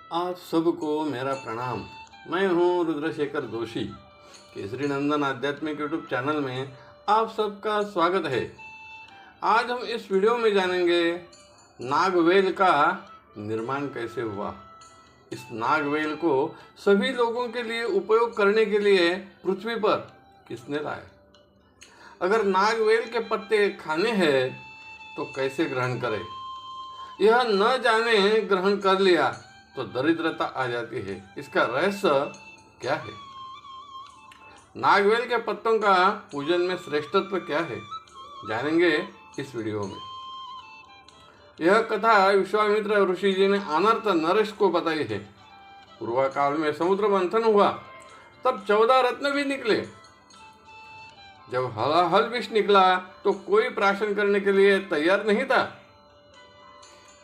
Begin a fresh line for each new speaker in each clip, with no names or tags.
आप सबको मेरा प्रणाम। मैं हूं रुद्रशेखर जोशी। केसरी नंदन आध्यात्मिक यूट्यूब चैनल में आप सबका स्वागत है। आज हम इस वीडियो में जानेंगे नागवेल का निर्माण कैसे हुआ। इस नागवेल को सभी लोगों के लिए उपयोग करने के लिए पृथ्वी पर किसने लाया। अगर नागवेल के पत्ते खाने हैं तो कैसे ग्रहण करें। यह न जाने ग्रहण कर लिया तो दरिद्रता आ जाती है। इसका रहस्य क्या है। नागवेल के पत्तों का पूजन में श्रेष्ठत्व क्या है, जानेंगे इस वीडियो में। यह कथा विश्वामित्र ऋषि जी ने अनर्थ नरेश को बताई है। पूर्व काल में समुद्र मंथन हुआ, तब 14 रत्न भी निकले। जब हलाहल विष निकला तो कोई प्राशन करने के लिए तैयार नहीं था,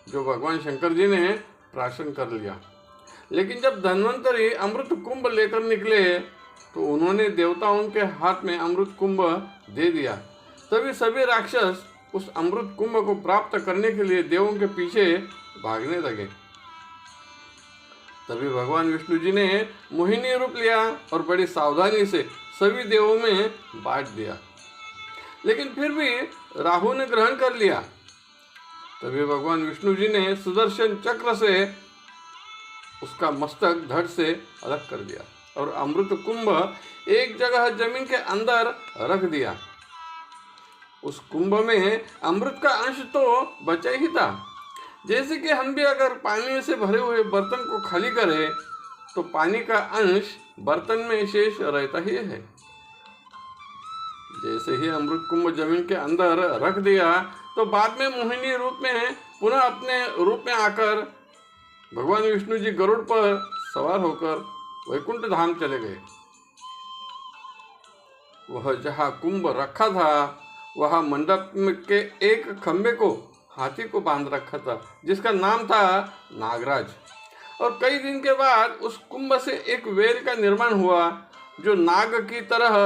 जो भगवान शंकर जी ने प्राशन कर लिया। लेकिन जब धन्वंतरी अमृत कुंभ लेकर निकले तो उन्होंने देवताओं के हाथ में अमृत कुंभ दे दिया। तभी सभी राक्षस उस अमृत कुंभ को प्राप्त करने के लिए देवों के पीछे भागने लगे। तभी भगवान विष्णु जी ने मोहिनी रूप लिया और बड़ी सावधानी से सभी देवों में बांट दिया। लेकिन फिर भी राहु ने ग्रहण कर लिया। तभी भगवान विष्णु जी ने सुदर्शन चक्र से उसका मस्तक धड़ से अलग कर दिया और अमृत कुंभ एक जगह जमीन के अंदर रख दिया। उस कुंभ में अमृत का अंश तो बचा ही था। जैसे कि हम भी अगर पानी से भरे हुए बर्तन को खाली करें तो पानी का अंश बर्तन में शेष रहता ही है। जैसे ही अमृत कुंभ जमीन के अंदर रख दिया तो बाद में मोहिनी रूप में पुनः अपने रूप में आकर भगवान विष्णु जी गरुड़ पर सवार होकर वैकुंठ धाम चले गए। वह जहाँ कुंभ रखा था वह मंडप के एक खंबे को हाथी को बांध रखा था, जिसका नाम था नागराज। और कई दिन के बाद उस कुंभ से एक वेल का निर्माण हुआ, जो नाग की तरह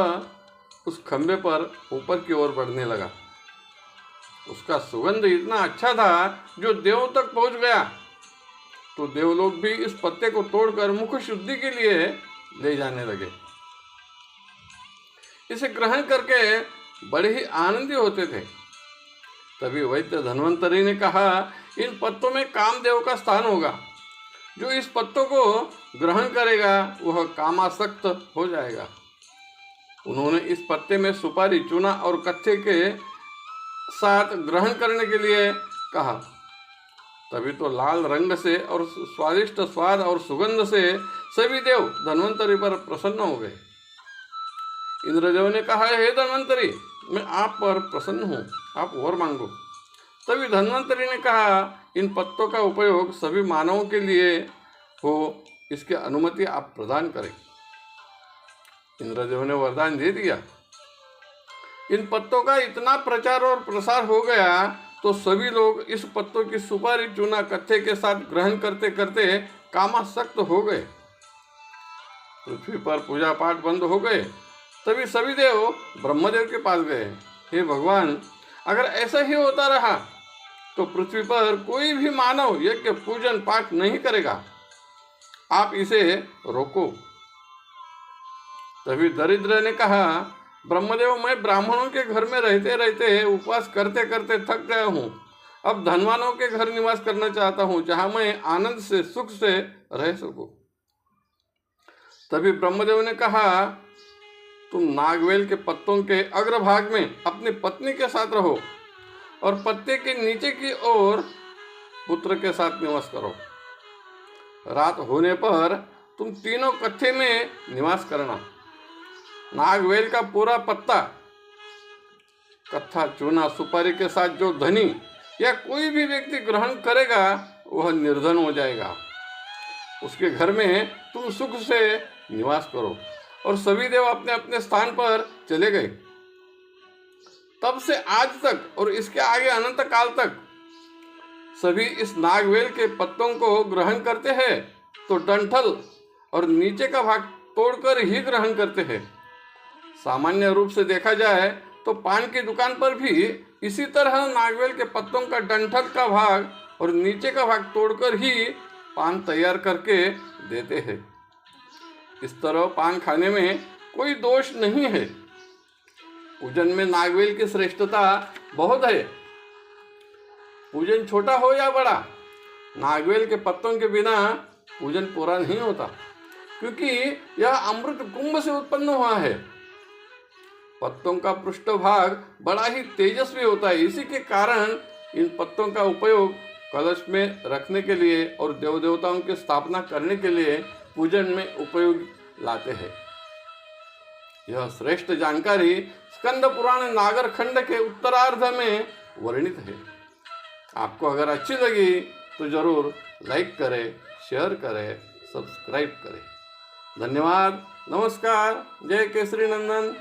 उस खंबे पर ऊपर की ओर बढ़ने लगा। उसका सुगंध इतना अच्छा था जो देवों तक पहुंच गया। तो देवलोग भी इस पत्ते को तोड़कर मुख शुद्धि के लिए ले जाने लगे। इसे ग्रहण करके बड़े ही आनंदी होते थे। तभी वैद्य धन्वंतरी ने कहा, इन पत्तों में कामदेव का स्थान होगा। जो इस पत्तों को ग्रहण करेगा वह कामासक्त हो जाएगा। उन्होंने इस पत्ते में सुपारी, चूना और कत्थे के साथ ग्रहण करने के लिए कहा। तभी तो लाल रंग से और स्वादिष्ट स्वाद और सुगंध से सभी देव धन्वंतरी पर प्रसन्न हो गए। इंद्रदेव ने कहा, हे धन्वंतरी, मैं आप पर प्रसन्न हूँ, आप वर मांगो। तभी धन्वंतरी ने कहा, इन पत्तों का उपयोग सभी मानवों के लिए हो, इसकी अनुमति आप प्रदान करें। इंद्रदेव ने वरदान दे दिया। इन पत्तों का इतना प्रचार और प्रसार हो गया तो सभी लोग इस पत्तों की सुपारी, चूना, कत्थे के साथ ग्रहण करते करते कामासक्त हो गए। पृथ्वी पर पूजा पाठ बंद हो गए। तभी सभी देव ब्रह्मदेव के पास गए। हे भगवान, अगर ऐसा ही होता रहा तो पृथ्वी पर कोई भी मानव यज्ञ, पूजन, पाठ नहीं करेगा। आप इसे रोको। तभी दरिद्र ने कहा, ब्रह्मदेव, मैं ब्राह्मणों के घर में रहते रहते उपवास करते करते थक गया हूँ। अब धनवानों के घर निवास करना चाहता हूँ, जहाँ मैं आनंद से, सुख से रह सकूं। तभी ब्रह्मदेव ने कहा, तुम नागवेल के पत्तों के अग्रभाग में अपनी पत्नी के साथ रहो और पत्ते के नीचे की ओर पुत्र के साथ निवास करो। रात होने पर तुम तीनों कत्थे में निवास करना। नागवेल का पूरा पत्ता, कत्था, चूना, सुपारी के साथ जो धनी या कोई भी व्यक्ति ग्रहण करेगा वह निर्धन हो जाएगा। उसके घर में तुम सुख से निवास करो। और सभी देव अपने अपने स्थान पर चले गए। तब से आज तक और इसके आगे अनंत काल तक सभी इस नागवेल के पत्तों को ग्रहण करते हैं तो डंठल और नीचे का भाग तोड़कर ही ग्रहण करते हैं। सामान्य रूप से देखा जाए तो पान की दुकान पर भी इसी तरह नागवेल के पत्तों का डंठल का भाग और नीचे का भाग तोड़कर ही पान तैयार करके देते हैं। इस तरह पान खाने में कोई दोष नहीं है। पूजन में नागवेल की श्रेष्ठता बहुत है। पूजन छोटा हो या बड़ा, नागवेल के पत्तों के बिना पूजन पूरा नहीं होता, क्योंकि यह अमृत कुंभ से उत्पन्न हुआ है। पत्तों का पृष्ठभाग बड़ा ही तेजस्वी होता है। इसी के कारण इन पत्तों का उपयोग कलश में रखने के लिए और देव देवताओं की स्थापना करने के लिए पूजन में उपयोग लाते हैं। यह श्रेष्ठ जानकारी स्कंद पुराण नागर खंड के उत्तरार्ध में वर्णित है। आपको अगर अच्छी लगी तो जरूर लाइक करें, शेयर करें, सब्सक्राइब करें। धन्यवाद। नमस्कार। जय केसरी नंदन।